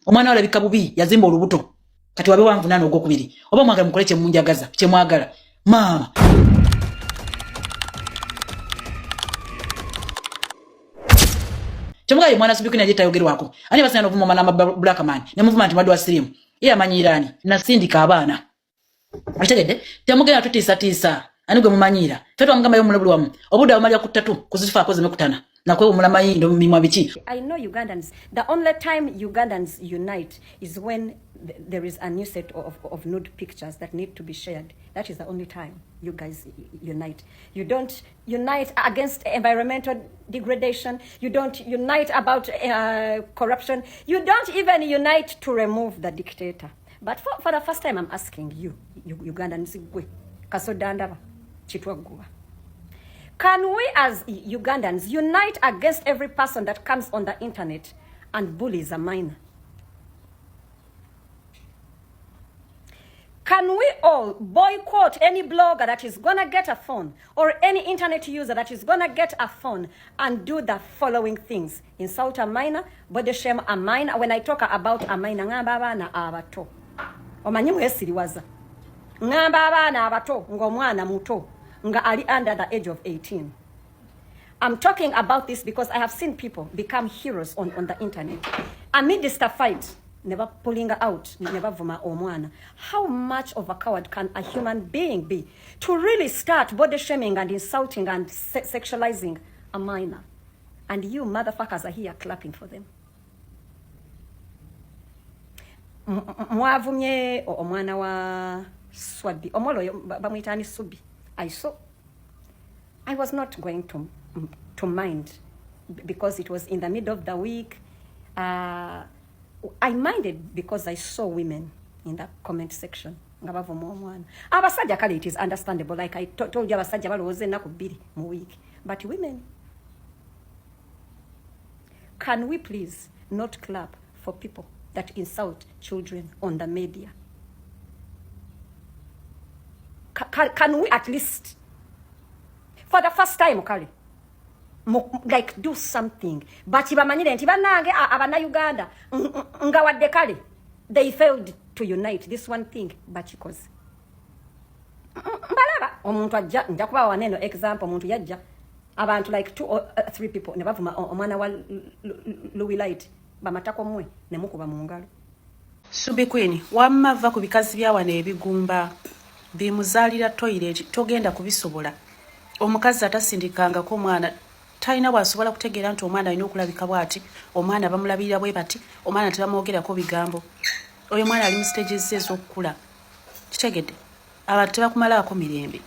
omwana alabika bubi yazimba olubuto kati wabe wangu nano ogwokubiri oba mwagala mukole kye munjagaza kye mwagala mama Chomuga mwana Subikwini ajeta yogerwako ani basana novuma mana black man ne movement madwa slim iya manyirani na sindika abaana ategede temugera tutisa ani gwe mumanyira fetu amugamba yo mulabulu wamu obuda omali yakutatu kuzifa akoze mekutana na kwe mulama yindo mimwa bichi. I know Ugandans, the only time Ugandans unite is when there is a new set of nude pictures that need to be shared. That is the only time you guys unite. You don't unite against environmental degradation. You don't unite about corruption. You don't even unite to remove the dictator. But for the first time, I'm asking you Ugandans, kasodandaba chitwagua. Can we as Ugandans unite against every person that comes on the internet and bullies a minor? Can we all boycott any blogger that is going to get a phone or any internet user that is going to get a phone and do the following things? Insult a minor, body shame a minor. When I talk about a minor, ngamba abaana abato. Omanyi mwesiriwaza. Ngamba abaana abato ng'omwana muto. Nga ali under the age of 18. I'm talking about this because I have seen people become heroes on the internet. Amidst a fight, never pulling out, never vuma omwana. How much of a coward can a human being be to really start body shaming and insulting and sexualizing a minor? And you motherfuckers are here clapping for them. Mwavumye omwana wa Swabi. Omolo bamwitani Subi. I was not going to mind because it was in the middle of the week. I minded because I saw women in the comment section. Abasajja kale it is understandable, like I told you abasajja balowoze ennaku 2 mu week. But women, can we please not clap for people that insult children on the media? Can we at least, for the first time, Kali, like do something? But ibamanyire nti banange abana Uganda ngawadde kale they failed to unite this one thing, but because mbalaba omuntu ajja nja kuba waneno example omuntu yajja abantu like 2 or 3 people ne bavuma omwana wa Louis Light bamatako mwe ne mukuba mu ngalo. Subikwini wamma va ku bikazi bya wane ebigumba bimuzalira toilet togenda kubisobola omukazi atasindikanga ko mwana talina wasobola kutegeera nti omwana alina okulabika bwati omwana bamulabirira bwe bati omwana tebamwogerako bigambo oyo mwana ali mu stages ez'okukula kitegedde abantu tebakumalaako mirembe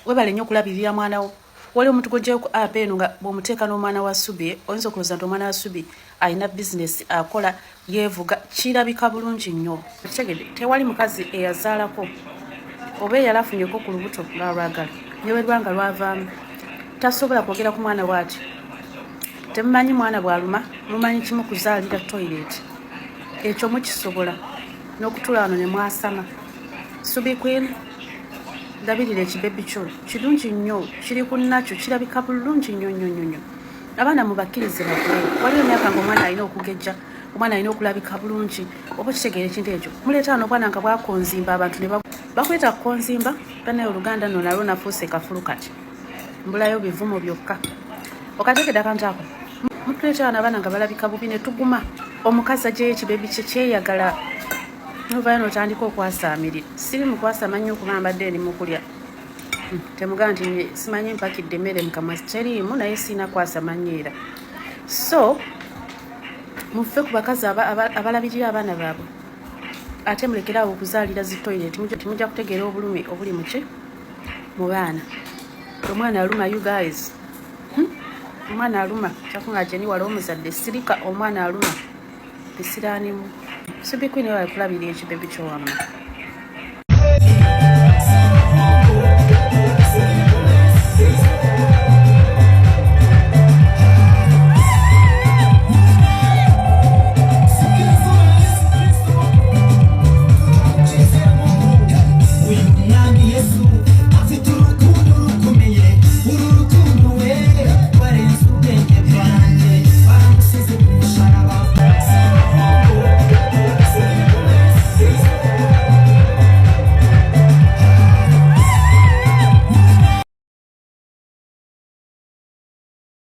webale nnyo okulabirira mwana wo wali omuntu gojjayo ku app eno nga bw'omuteeka n'omwana wa Subi oyinza okulowooza nti omwana wa Subi alina business akola yeevuga kirabika bulungi nnyo kitegedde tewali mukazi eyazaalako oba eyalafunyeko ku lubuto lwalwagala newerwanga lwavaamu tasobola kwogera ku mwana bwati temumanyi mwana bwaluma mumanyi kimu kuzaalira toilet ekyo mukisobola n'okutula wano ne mwasama. Subikwini ndabirira ekibebi kyo kirungi nnyo kiri ku nakyo kirabika bulungi nnyo abaana mubakkirize bakule waliwo emyaka ng'omwana alina okugejja omwana alina okulabika bulungi oba kitegeera ekintu ekyo muleeta wano obwana nga bwakonzimba abantu ne bakweta kukonzimba banaye oluganda nno nalwo nafuuse kafulu kati mbulayo bivumo byokka okategedde akantu ako mutuleeta wano abaana nga balabika bubi ne tuguma omukazi ajeyo ekibebi kye kyeyagala novayo notandika okwasaamirira siri mukwasama nnyo okuba mbadde ndi mukulya temugaa nti simanyi mpakidde emmere mukamwa teriimu naye siina kwasama nnyo era so mufe ku bakazi abalabirira abaana baabwe ate mulekerawo okuzaalira zitoilet timujja kutegeera obulumi obuli muki mu baana omwana aluma you guys omwana aluma kyakunga jeni wala omuzadde sirika omwana aluma bisiraanimu Subikwini wali kulabirira ekibebi ky'owamma